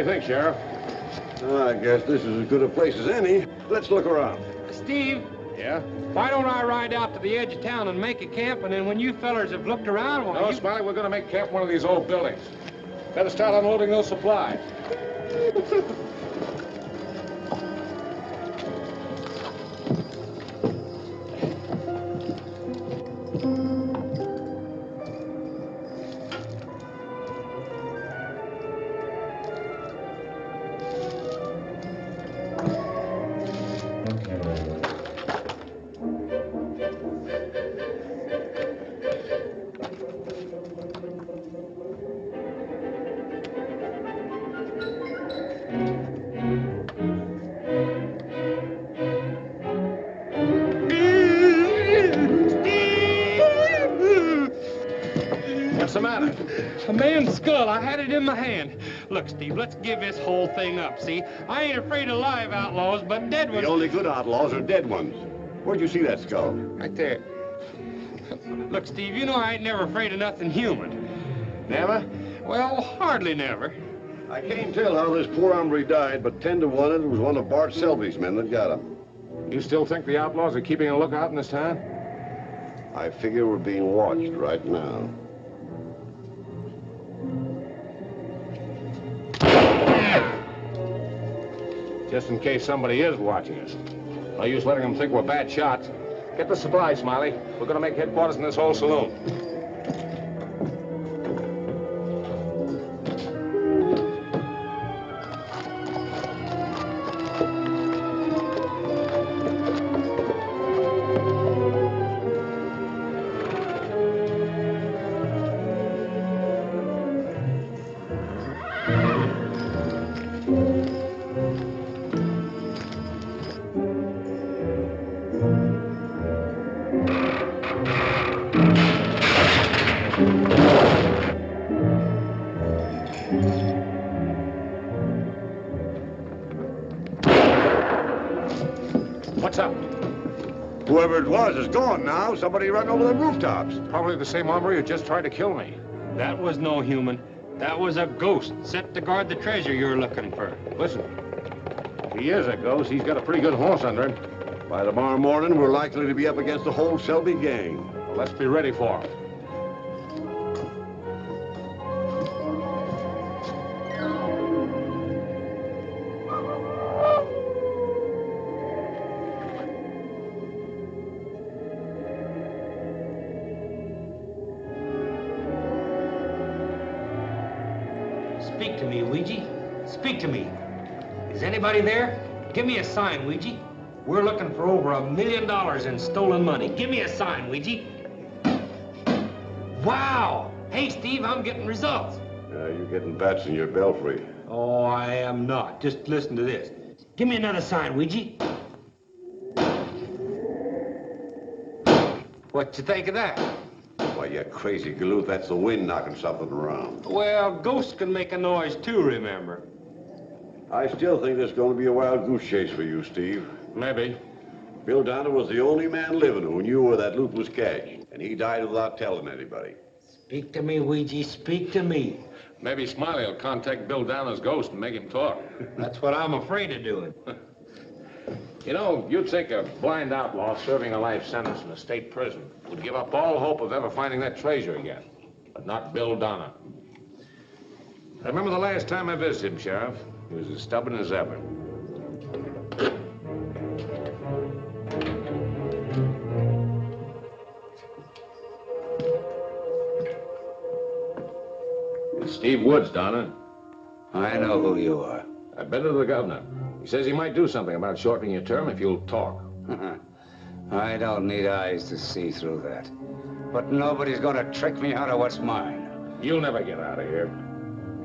you think, Sheriff? I guess this is as good a place as any. Let's look around. Steve, Yeah? why don't I ride out to the edge of town and make a camp, and then when you fellers have looked around, No, Smiley, we're going to make camp in one of these old buildings. Better start unloading those supplies. What's the matter? A man's skull. I had it in my hand. Look, Steve, let's give this whole thing up, see? I ain't afraid of live outlaws, but dead ones... The only good outlaws are dead ones. Where'd you see that skull? Right there. Look, Steve, you know I ain't never afraid of nothing human. Never? Well, hardly never. I can't tell how this poor hombre died, but 10 to 1 it was one of Bart Selby's men that got him. You still think the outlaws are keeping a lookout in this town? I figure we're being watched right now. Just in case somebody is watching us. No use letting them think we're bad shots. Get the supplies, Smiley. We're going to make headquarters in this whole saloon. What's up? Whoever it was is gone now. Somebody ran over the rooftops. Probably the same hombre who just tried to kill me. That was no human. That was a ghost set to guard the treasure you're looking for. Listen, if he is a ghost, he's got a pretty good horse under him. By tomorrow morning, we're likely to be up against the whole Selby gang. Well, let's be ready for him. Speak to me, Ouija. Speak to me. Is anybody there? Give me a sign, Ouija. We're looking for over $1 million in stolen money. Give me a sign, Ouija. Wow! Hey, Steve, I'm getting results. You're getting bats in your belfry. Oh, I am not. Just listen to this. Give me another sign, Ouija. What you think of that? Why, you crazy galoot, that's the wind knocking something around. Well, ghosts can make a noise too, remember. I still think there's going to be a wild goose chase for you, Steve. Maybe. Bill Donner was the only man living who knew where that loot was cached, and he died without telling anybody. Speak to me, Ouija. Speak to me. Maybe Smiley will contact Bill Downer's ghost and make him talk. That's what I'm afraid of doing. You know, you'd think a blind outlaw serving a life sentence in a state prison would give up all hope of ever finding that treasure again. But not Bill Donner. I remember the last time I visited him, Sheriff. He was as stubborn as ever. It's Steve Woods, Donner. I know who you are. I've been to the governor. He says he might do something about shortening your term if you'll talk. I don't need eyes to see through that. But nobody's gonna trick me out of what's mine. You'll never get out of here.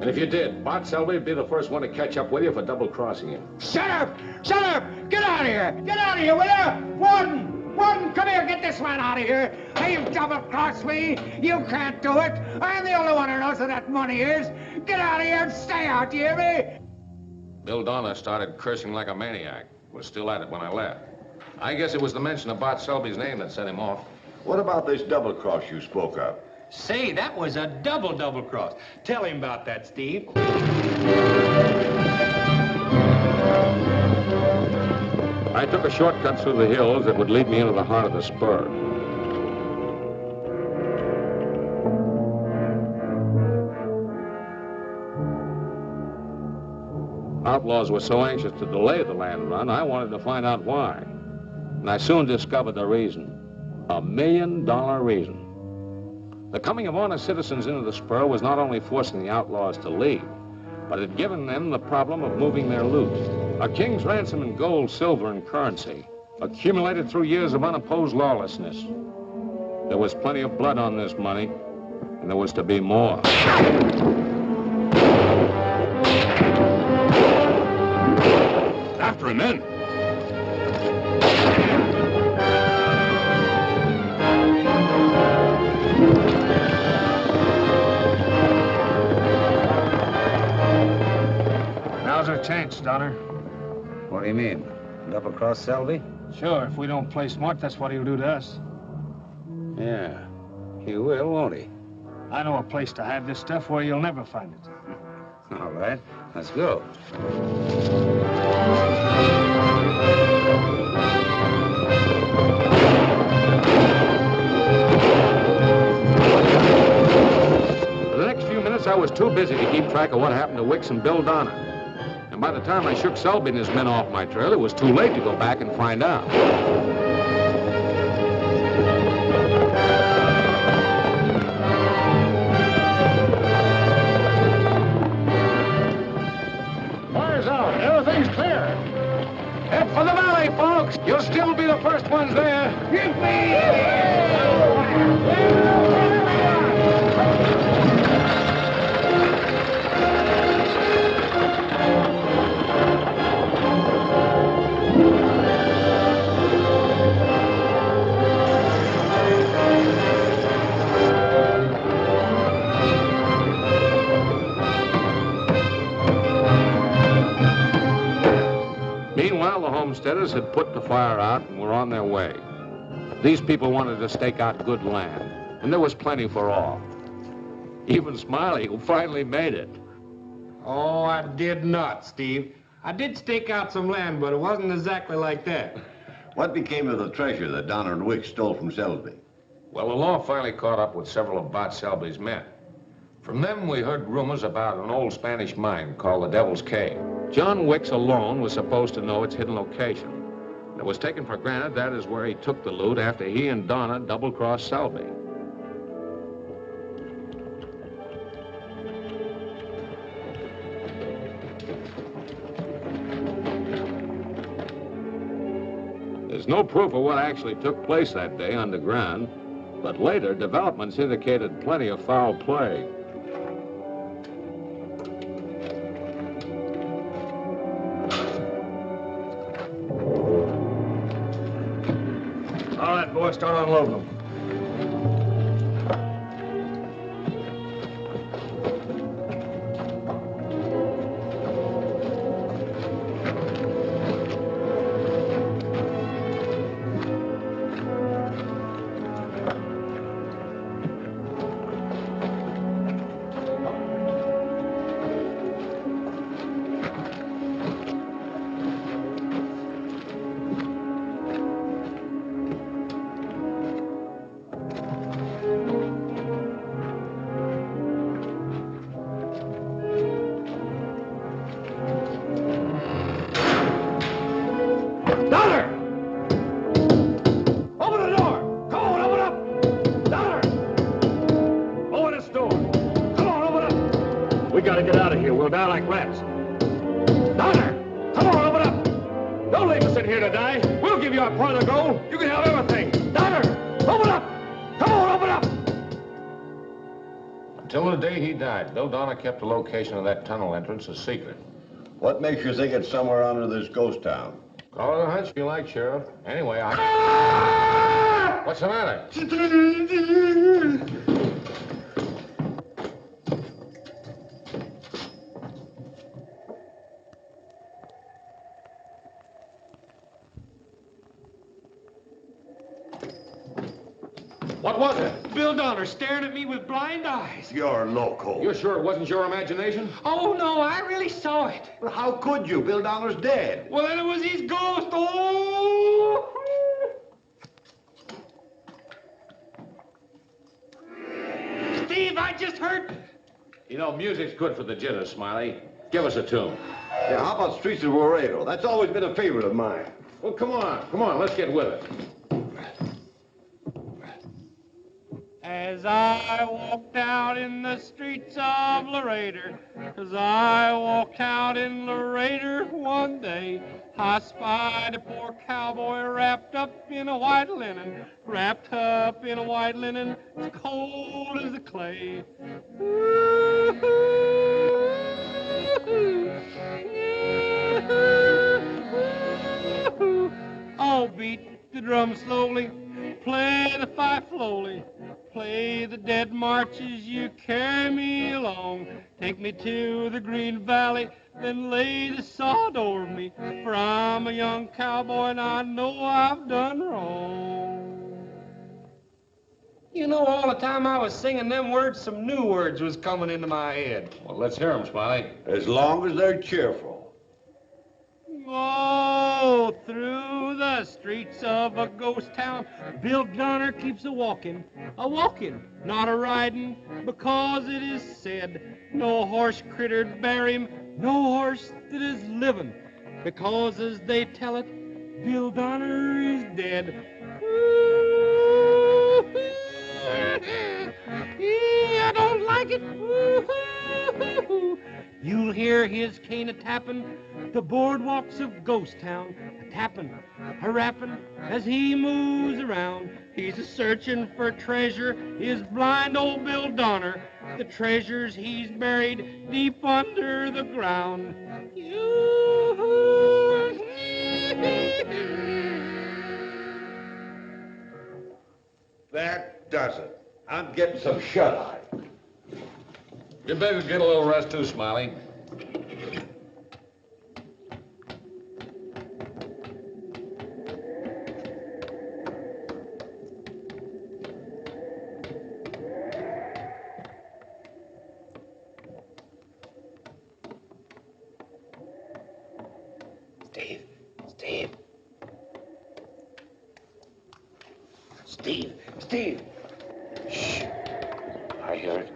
And if you did, Bart Selby would be the first one to catch up with you for double-crossing him. Shut up! Shut up! Get out of here! Get out of here, will you? Warden, come here, get this man out of here. You've double-crossed me. You can't do it. I'm the only one who knows where that money is. Get out of here and stay out, do you hear me? Bill Donner started cursing like a maniac. Was still at it when I left. I guess it was the mention of Bart Selby's name that set him off. What about this double cross you spoke of? Say, that was a double cross. Tell him about that, Steve. I took a shortcut through the hills that would lead me into the heart of the spur. Outlaws were so anxious to delay the land run, I wanted to find out why. And I soon discovered the reason. $1 million reason. The coming of honest citizens into the spur was not only forcing the outlaws to leave, but had given them the problem of moving their loot. A king's ransom in gold, silver, and currency, accumulated through years of unopposed lawlessness. There was plenty of blood on this money, and there was to be more. After him, men. Now's our chance, Donner. What do you mean? Double-cross Selby? Sure, if we don't play smart, that's what he'll do to us. Yeah, he will, won't he? I know a place to hide this stuff where you'll never find it. All right, let's go. For the next few minutes, I was too busy to keep track of what happened to Wicks and Bill Donner. And by the time I shook Selby and his men off my trail, it was too late to go back and find out. Fire's out. Everything's clear. Head for the valley, folks. You'll still be the first ones there. Give me! Meanwhile, the homesteaders had put the fire out and were on their way. These people wanted to stake out good land, and there was plenty for all. Even Smiley, who finally made it. Oh, I did not, Steve. I did stake out some land, but it wasn't exactly like that. What became of the treasure that Donner and Wicks stole from Selby? Well, the law finally caught up with several of Bart Selby's men. From them, we heard rumors about an old Spanish mine called the Devil's Cave. John Wicks alone was supposed to know its hidden location. It was taken for granted that is where he took the loot after he and Donna double-crossed Selby. There's no proof of what actually took place that day underground, but later developments indicated plenty of foul play. All right, boys, start unloading them. We gotta get out of here. We'll die like rats. Donner! Come on, open up! Don't leave us in here to die. We'll give you our part of the gold. You can have everything. Donner! Open up! Come on, open up! Until the day he died, Bill Donner kept the location of that tunnel entrance a secret. What makes you think it's somewhere under this ghost town? Call it a hunch if you like, Sheriff. Anyway, I... What's the matter? What was it? Bill Donner staring at me with blind eyes. You're loco. You're sure it wasn't your imagination? Oh, no, I really saw it. Well, how could you? Bill Donner's dead. Well, then it was his ghost. Oh! Steve, I just heard... You know, music's good for the jitters, Smiley. Give us a tune. Yeah, how about Streets of Laredo? That's always been a favorite of mine. Well, come on, let's get with it. As I walked out in the streets of Laredo, as I walked out in Laredo one day, I spied a poor cowboy wrapped up in a white linen, wrapped up in a white linen, as cold as the clay. Oh, beat the drum slowly, play the fife slowly, play the dead marches, you carry me along. Take me to the Green Valley, then lay the sod over me, for I'm a young cowboy and I know I've done wrong. You know, all the time I was singing them words, some new words was coming into my head. Well, let's hear them, Smiley. As long as they're cheerful. Oh, through the streets of a ghost town, Bill Donner keeps a-walking, not a-riding, because it is said no horse critter'd bear him, no horse that is living, because as they tell it, Bill Donner is dead. I don't like it. You'll hear his cane a-tapping the boardwalks of Ghost Town, a-tapping, a-rapping as he moves around. He's a-searching for treasure, is blind old Bill Donner. The treasures he's buried deep under the ground. That does it. I'm getting some shut-eye. You better get a little rest too, Smiley. Steve. Shh. I hear it.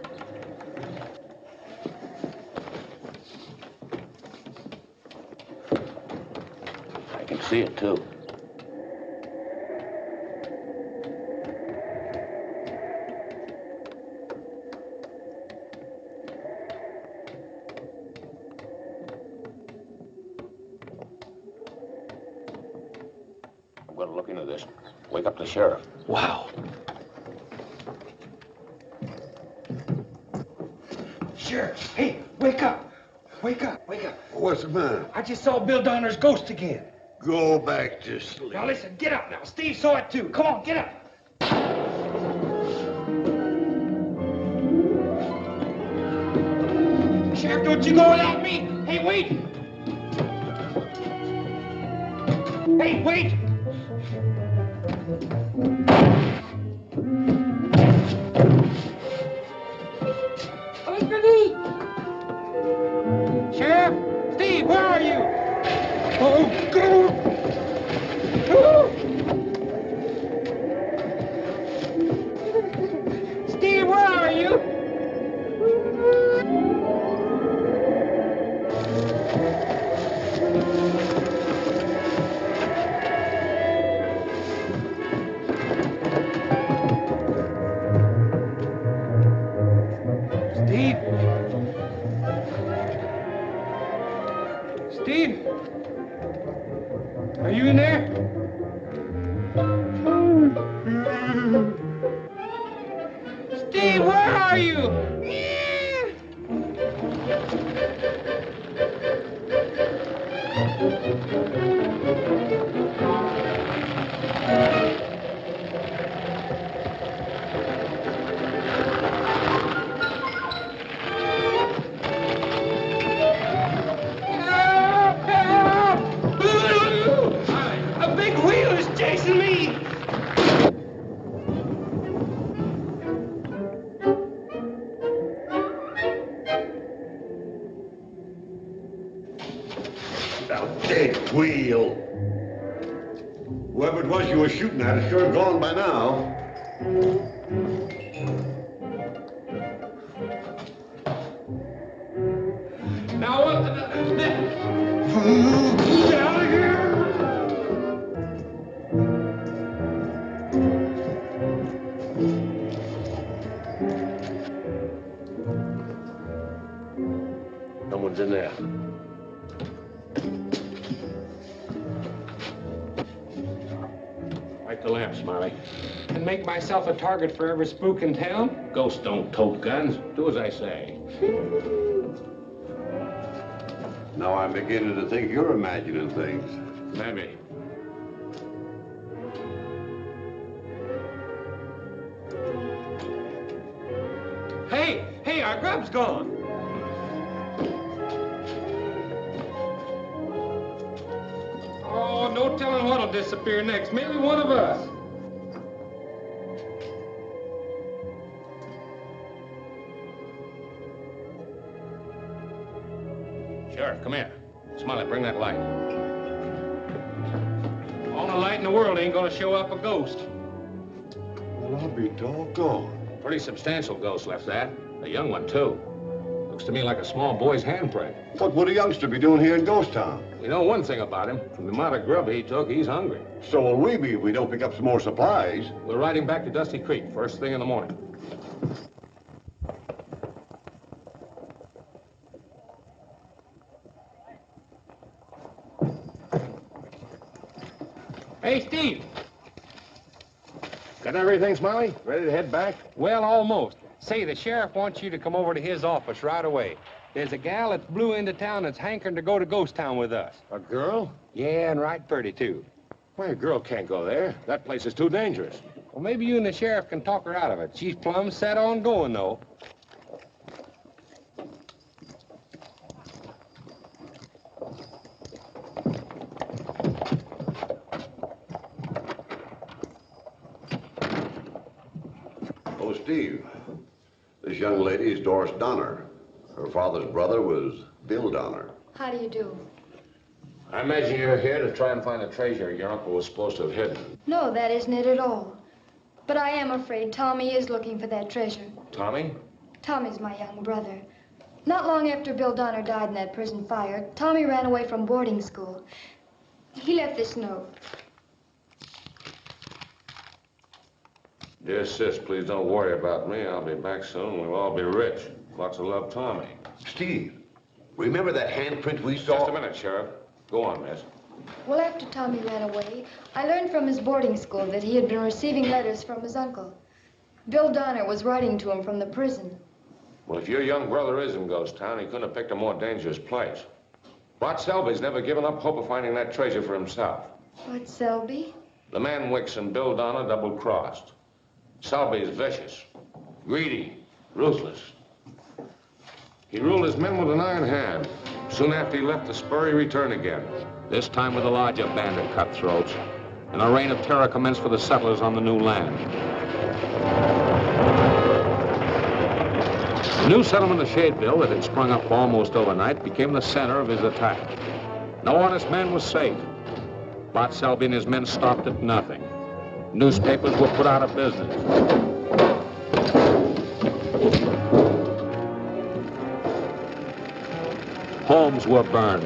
I can see it, too. I'm going to look into this. Wake up the sheriff. Wow. Sheriff, hey, wake up. Wake up. What's the matter? I just saw Bill Donner's ghost again. Go back to sleep. Now listen, get up now. Steve saw it too. Come on, get up. Sheriff, don't you go without me. Hey, wait. Hey, wait. Sheriff, Steve, where are you? Oh, go! Steve, where are you? Steve? Are you in there? Steve, where are you? A big wheel is chasing me! Whoever it was you were shooting at is sure gone by now. Now what the... Get out of here! Someone's in there. Light the lamp, Smiley. And make myself a target for every spook in town? Ghosts don't tote guns. Do as I say. Now I'm beginning to think you're imagining things. Maybe. Hey, our grub's gone. Oh, no telling what'll disappear next. Maybe one of us. Sheriff, come here. Smiley, bring that light. All the light in the world ain't gonna show up a ghost. Well, I'll be doggone. Pretty substantial ghost left that. A young one, too. Looks to me like a small boy's handprint. What would a youngster be doing here in Ghost Town? We know one thing about him. From the amount of grub he took, he's hungry. So will we be if we don't pick up some more supplies. We're riding back to Dusty Creek first thing in the morning. Hey, Steve. Got everything, Smiley? Ready to head back? Well, almost. Say, the sheriff wants you to come over to his office right away. There's a gal that's blew into town that's hankering to go to Ghost Town with us. A girl? Yeah, and right pretty, too. Why, a girl can't go there. That place is too dangerous. Well, maybe you and the sheriff can talk her out of it. She's plumb set on going, though. Oh, Steve, this young lady is Doris Donner. Her father's brother was Bill Donner. How do you do? I imagine you're here to try and find the treasure your uncle was supposed to have hidden. No, that isn't it at all. But I am afraid Tommy is looking for that treasure. Tommy? Tommy's my young brother. Not long after Bill Donner died in that prison fire, Tommy ran away from boarding school. He left this note. Dear sis, please don't worry about me. I'll be back soon. We'll all be rich. Lots of love, Tommy. Steve, remember that handprint we saw? Just a minute, Sheriff. Go on, miss. Well, after Tommy ran away, I learned from his boarding school that he had been receiving letters from his uncle. Bill Donner was writing to him from the prison. Well, if your young brother is in Ghost Town, he couldn't have picked a more dangerous place. Bart Selby's never given up hope of finding that treasure for himself. What, Selby? The man Wicks and Bill Donner double-crossed. Selby is vicious, greedy, ruthless. He ruled his men with an iron hand. Soon after he left the spur, he returned again, this time with a larger band of cutthroats, and a reign of terror commenced for the settlers on the new land. The new settlement of Shadeville that had sprung up almost overnight became the center of his attack. No honest man was safe. Bart Selby and his men stopped at nothing. Newspapers were put out of business. Homes were burned.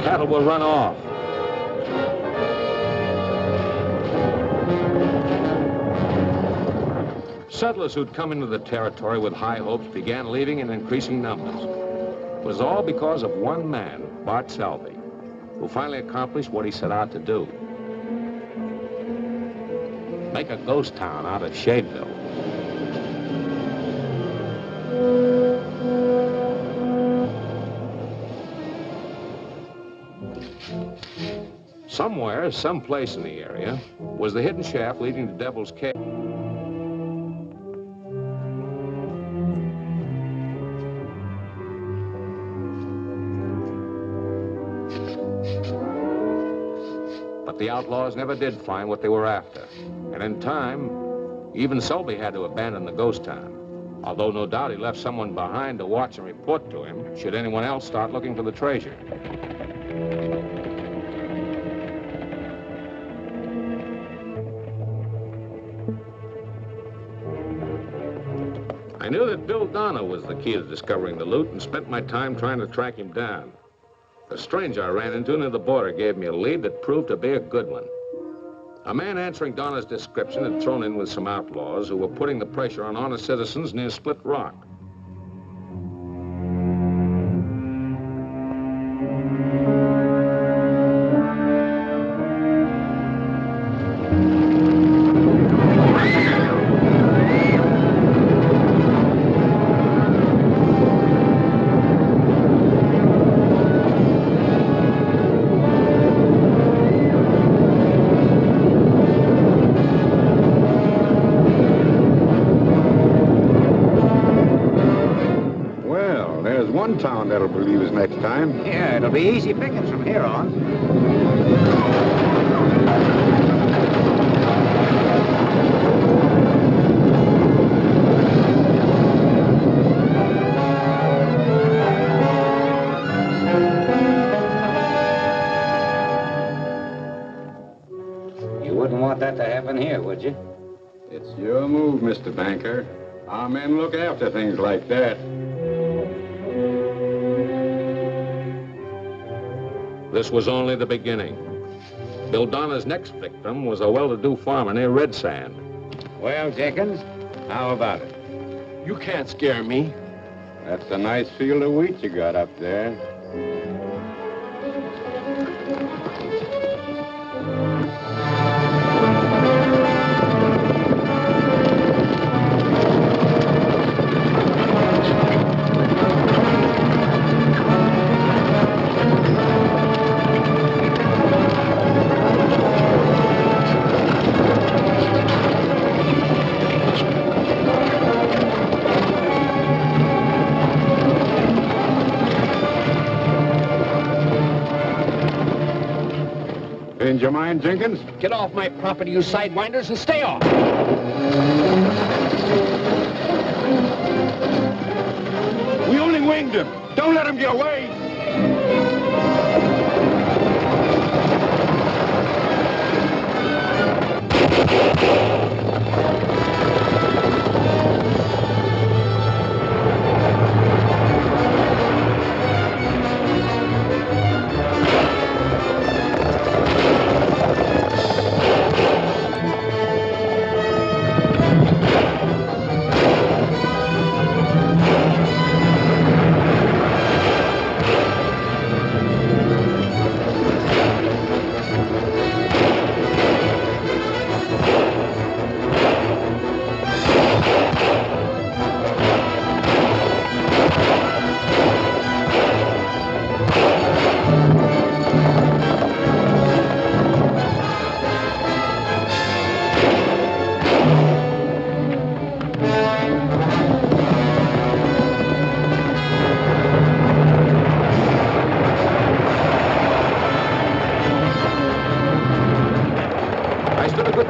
Cattle were run off. Settlers who'd come into the territory with high hopes began leaving in increasing numbers. It was all because of one man, Bart Selby, who finally accomplished what he set out to do. Make a ghost town out of Shadeville. Somewhere, someplace in the area, was the hidden shaft leading to Devil's Cave. But the outlaws never did find what they were after. And in time, even Selby had to abandon the ghost town. Although no doubt he left someone behind to watch and report to him should anyone else start looking for the treasure. I knew that Bill Donner was the key to discovering the loot and spent my time trying to track him down. The stranger I ran into near the border gave me a lead that proved to be a good one. A man answering Donner's description had thrown in with some outlaws who were putting the pressure on honest citizens near Split Rock. One town that'll believe us next time. Yeah, it'll be easy pickings from here on. You wouldn't want that to happen here, would you? It's your move, Mr. Banker. Our men look after things like that. This was only the beginning. Bill Donner's next victim was a well-to-do farmer near Red Sand. Well, Jenkins, how about it? You can't scare me. That's a nice field of wheat you got up there. Change your mind, Jenkins? Get off my property, you sidewinders, and stay off. We only winged him. Don't let him get away.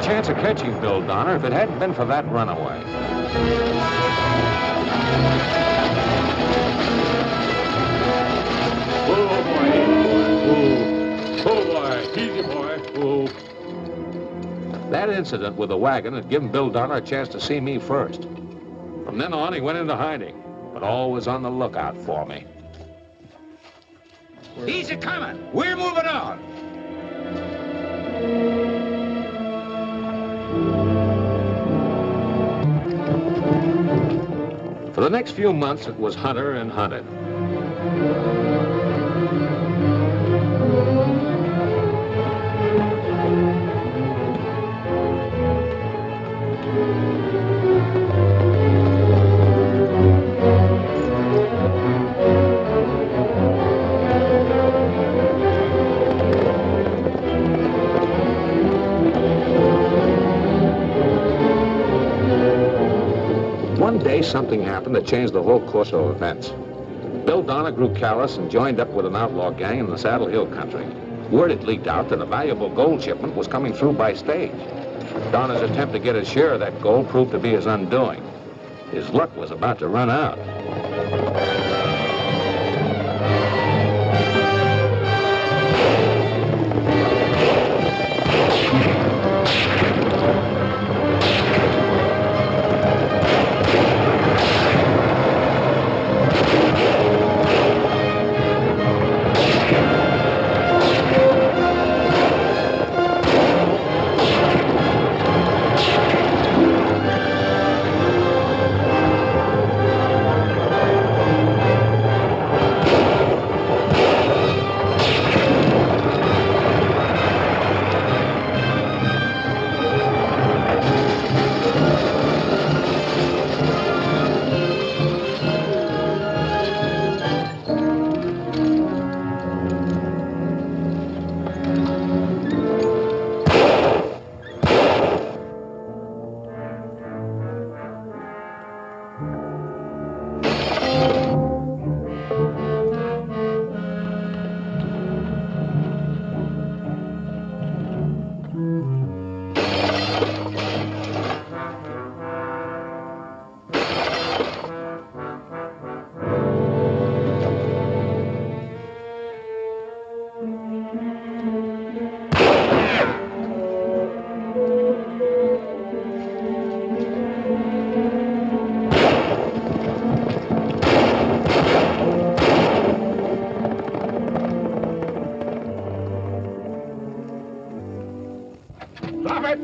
Chance of catching Bill Donner if it hadn't been for that runaway. Oh, boy. Oh, boy. Easy, boy. Oh. That incident with the wagon had given Bill Donner a chance to see me first. From then on, he went into hiding, but always on the lookout for me. He's a-coming. We're moving on. For the next few months, it was hunter and hunted. One day, something happened that changed the whole course of events. Bill Donner grew callous and joined up with an outlaw gang in the Saddle Hill country. Word had leaked out that a valuable gold shipment was coming through by stage. Donner's attempt to get his share of that gold proved to be his undoing. His luck was about to run out. Stop it!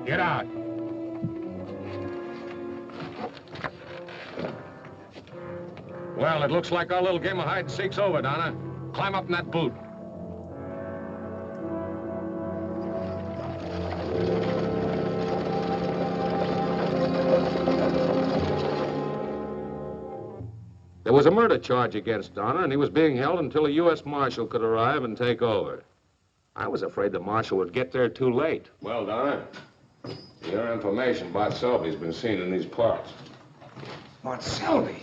Get out. Well, it looks like our little game of hide and seek's over, Donna. Climb up in that boot. There was a murder charge against Donner, and he was being held until a U.S. Marshal could arrive and take over. I was afraid the Marshal would get there too late. Well, Donner, your information about Selby's been seen in these parts. What, Selby?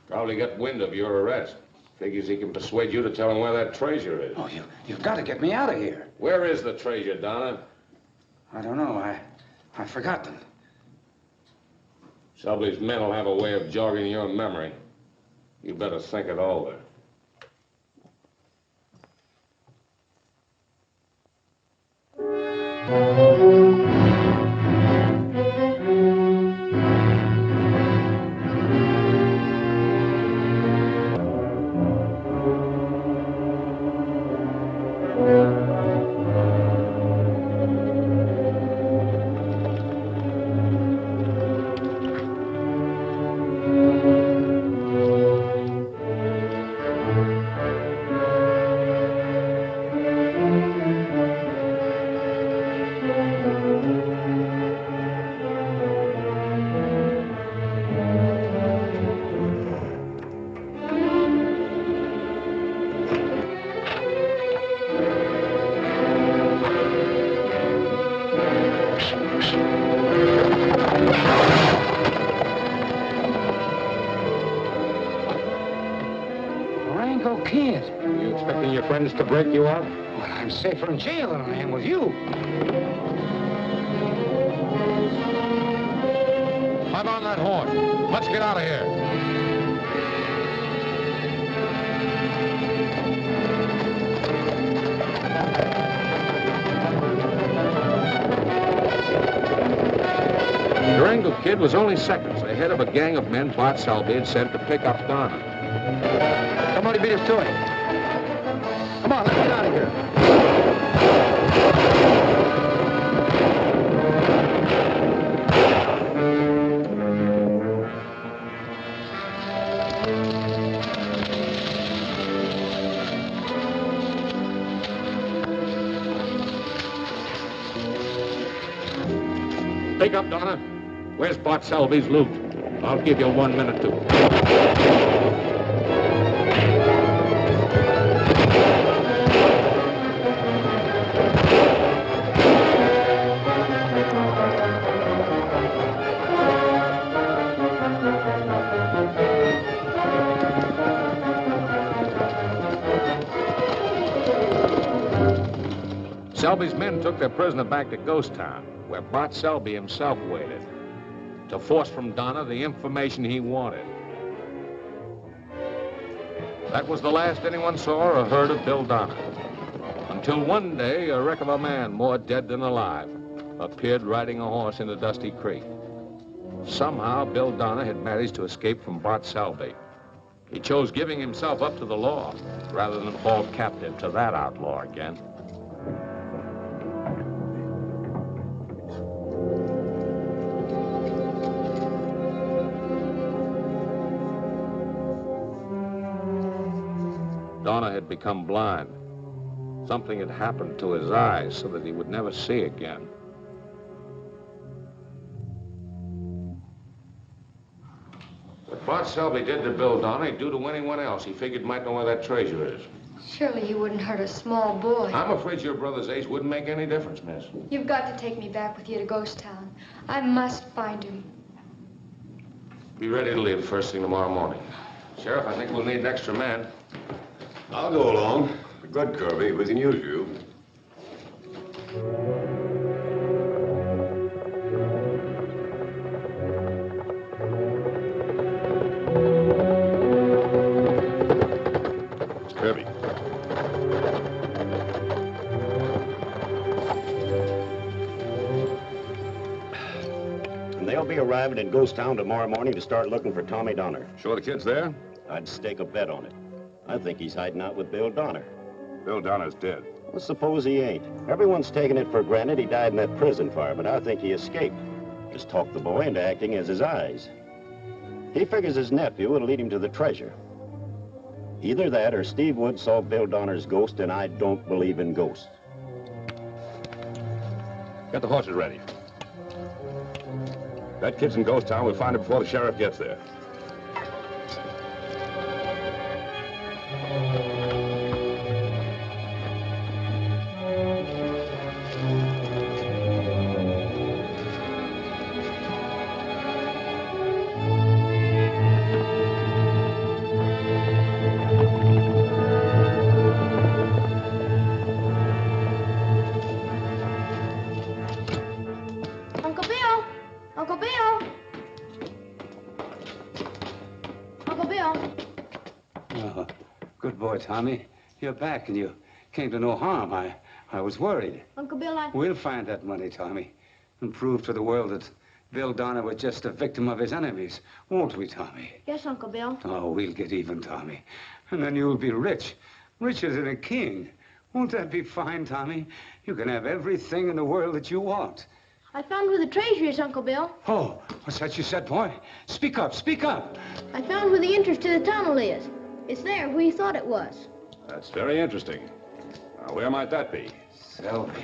Probably got wind of your arrest. Figures he can persuade you to tell him where that treasure is. Oh, you've got to get me out of here. Where is the treasure, Donner? I don't know. I forgot them. Selby's men will have a way of jogging your memory. You better think it over. Durango Kid. You expecting your friends to break you out? Well, I'm safer in jail than I am with you. Climb on that horse. Let's get out of here. Durango Kid was only seconds ahead of a gang of men Bart Selby had sent to pick up Donner. Somebody beat us to it. Come on, let's get out of here. Pick up, Donner. Where's Bart Selby's loot? I'll give you 1 minute to. Selby's men took their prisoner back to Ghost Town, where Bart Selby himself waited, to force from Donner the information he wanted. That was the last anyone saw or heard of Bill Donner, until one day a wreck of a man, more dead than alive, appeared riding a horse into Dusty Creek. Somehow, Bill Donner had managed to escape from Bart Selby. He chose giving himself up to the law rather than fall captive to that outlaw again. Donner had become blind. Something had happened to his eyes so that he would never see again. What Bart Selby did to Bill Donner, he'd do to anyone else he figured might know where that treasure is. Surely he wouldn't hurt a small boy. I'm afraid your brother's age wouldn't make any difference, miss. You've got to take me back with you to Ghost Town. I must find him. Be ready to leave first thing tomorrow morning. Sheriff, I think we'll need an extra man. I'll go along. Good, Kirby. We can use you. It's Kirby. And they'll be arriving in Ghost Town tomorrow morning to start looking for Tommy Donner. Sure the kid's there? I'd stake a bet on it. I think he's hiding out with Bill Donner. Bill Donner's dead. Well, suppose he ain't. Everyone's taking it for granted he died in that prison fire, but I think he escaped. Just talked the boy into acting as his eyes. He figures his nephew will lead him to the treasure. Either that or Steve Wood saw Bill Donner's ghost, and I don't believe in ghosts. Get the horses ready. That kid's in Ghost Town. We'll find her before the sheriff gets there. Uncle Bill! Uncle Bill! Uncle Bill! Oh, good boy, Tommy. You're back and you came to no harm. I was worried. Uncle Bill, We'll find that money, Tommy, and prove to the world that Bill Donner was just a victim of his enemies. Won't we, Tommy? Yes, Uncle Bill. Oh, we'll get even, Tommy. And then you'll be rich. Richer than a king. Won't that be fine, Tommy? You can have everything in the world that you want. I found where the treasure is, Uncle Bill. Oh, what's that you said, boy? Speak up, speak up. I found where the entrance to the tunnel is. It's there where you thought it was. That's very interesting. Now, where might that be? Selby.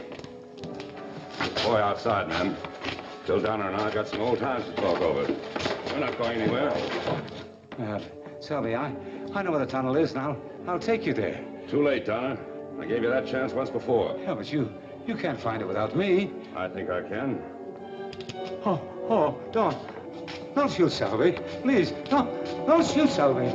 Boy, outside, man. Bill Donner and I got some old times to talk over. We're not going anywhere. Selby, I know where the tunnel is now. I'll take you there. Too late, Donner. I gave you that chance once before. Yeah, but you can't find it without me. I think I can. Oh, don't shoot, Selby. Please, don't shoot, Selby.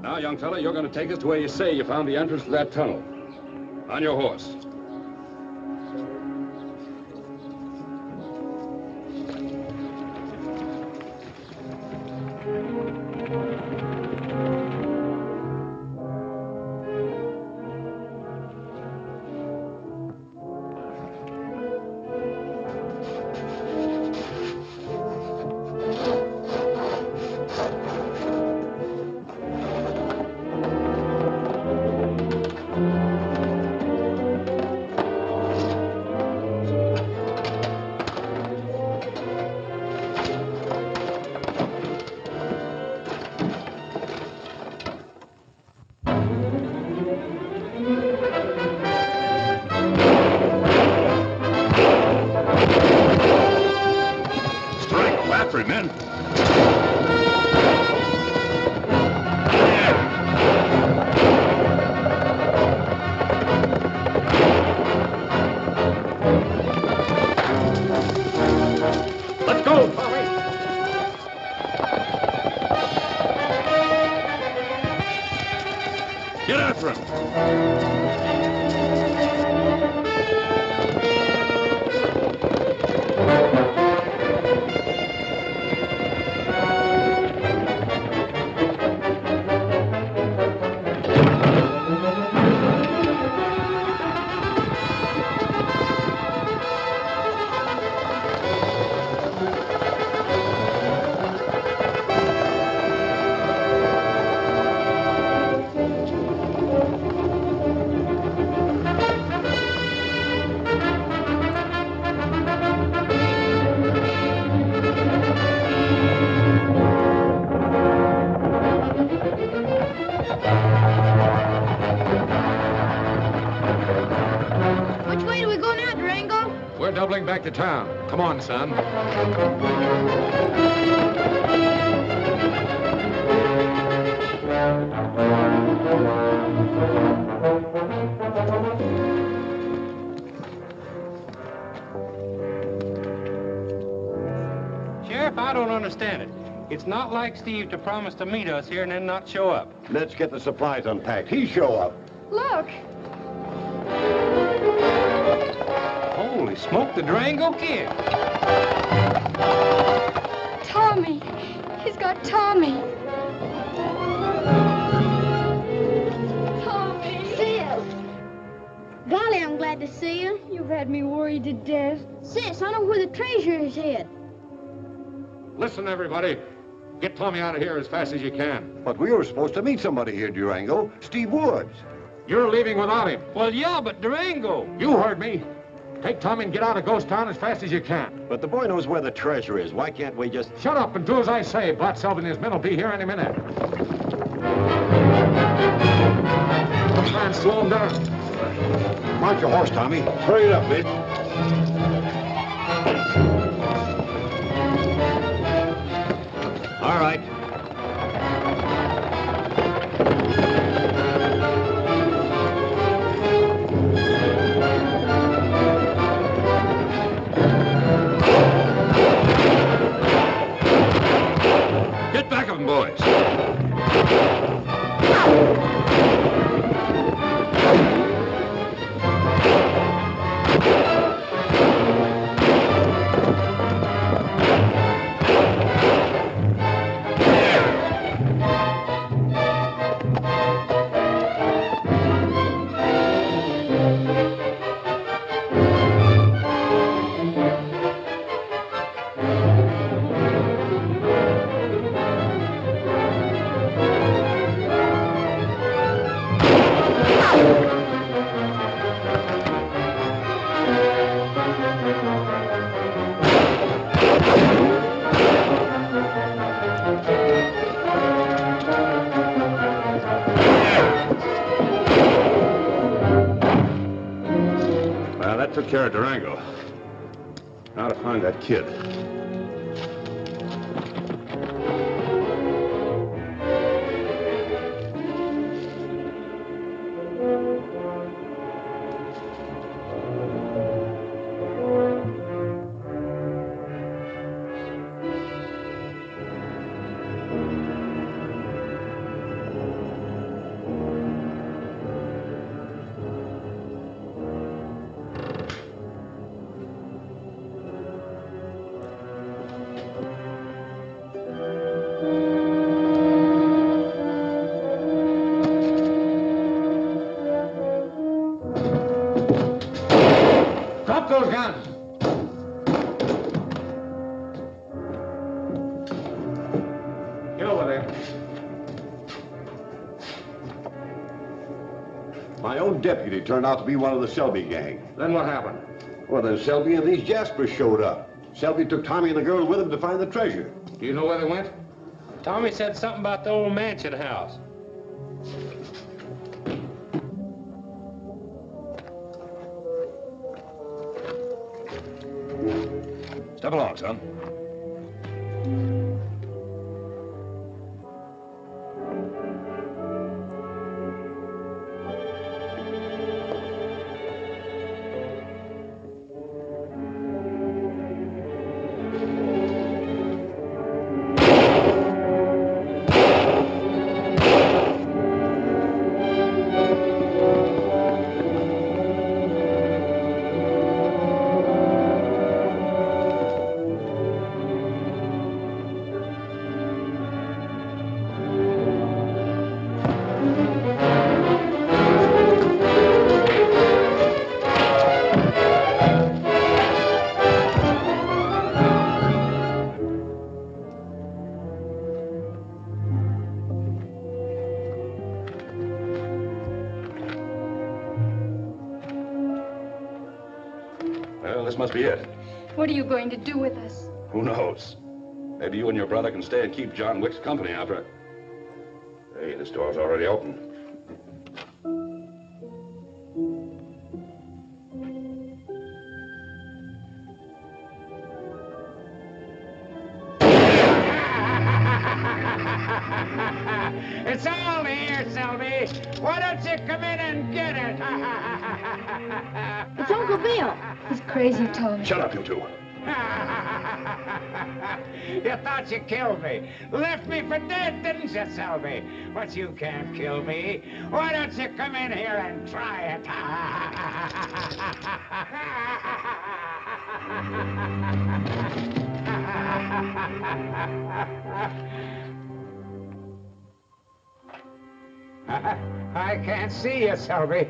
Now, young fella, you're going to take us to where you say you found the entrance to that tunnel. On your horse. Men. Let's go, Tommy. Get after him. Which way do we go now, Durango? We're doubling back to town. Come on, son. Sheriff, I don't understand it. It's not like Steve to promise to meet us here and then not show up. Let's get the supplies unpacked. He show up. Look! Holy smoke, the Durango Kid. Tommy! He's got Tommy! Tommy! Sis! Golly, I'm glad to see you. You've had me worried to death. Sis, I know where the treasure is hid. Listen, everybody. Get Tommy out of here as fast as you can. But we were supposed to meet somebody here, Durango. Steve Woods. You're leaving without him. Well, yeah, but Durango. You heard me. Take Tommy and get out of Ghost Town as fast as you can. But the boy knows where the treasure is. Why can't we just... Shut up and do as I say. Bart Selby and his men will be here any minute. Try and slow him down. Mount your horse, Tommy. Hurry it up, mate. All right. Get back of them, boys. That took care of Durango. Now to find that kid. Drop those guns. Get over there. My own deputy turned out to be one of the Selby gang. Then what happened? Well, then Selby and these Jaspers showed up. Selby took Tommy and the girl with him to find the treasure. Do you know where they went? Tommy said something about the old mansion house. Step along, son. Well, this must be it. What are you going to do with us? Who knows? Maybe you and your brother can stay and keep John Wick's company after... Hey, this door's already open. It's all here, Selby. Why don't you come in and get it? It's Uncle Bill. He's crazy, Tommy. Shut up, you two. You thought you killed me. Left me for dead, didn't you, Selby? But you can't kill me. Why don't you come in here and try it? I can't see you, Selby.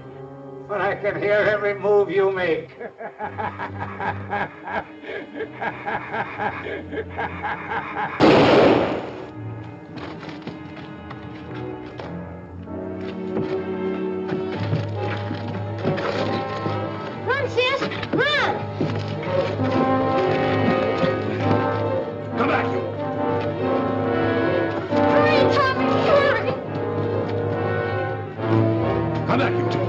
but I can hear every move you make. Run, sis! Run! Come back, you. Hurry, Tommy! Hurry! Come back, you two.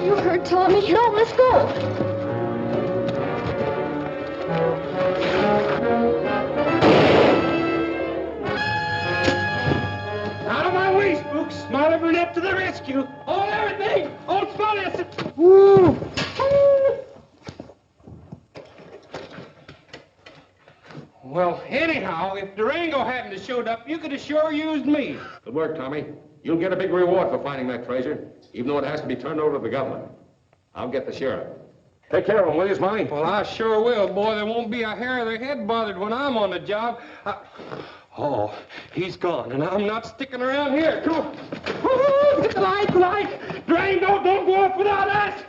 You hurt Tommy? No, let's go. Out of my way, spooks! Smiley Burnette to the rescue! Hold everything! Hold Smiley! Woo! Well, anyhow, if Durango hadn't have showed up, you could have sure used me. Good work, Tommy. You'll get a big reward for finding that treasure, even though it has to be turned over to the government. I'll get the sheriff. Take care of him, will you, Smiley? Well, I sure will, boy. There won't be a hair of their head bothered when I'm on the job. Oh, he's gone, and I'm not sticking around here. Come on. Woo-hoo! Get the light, the light! Durango, don't go up without us!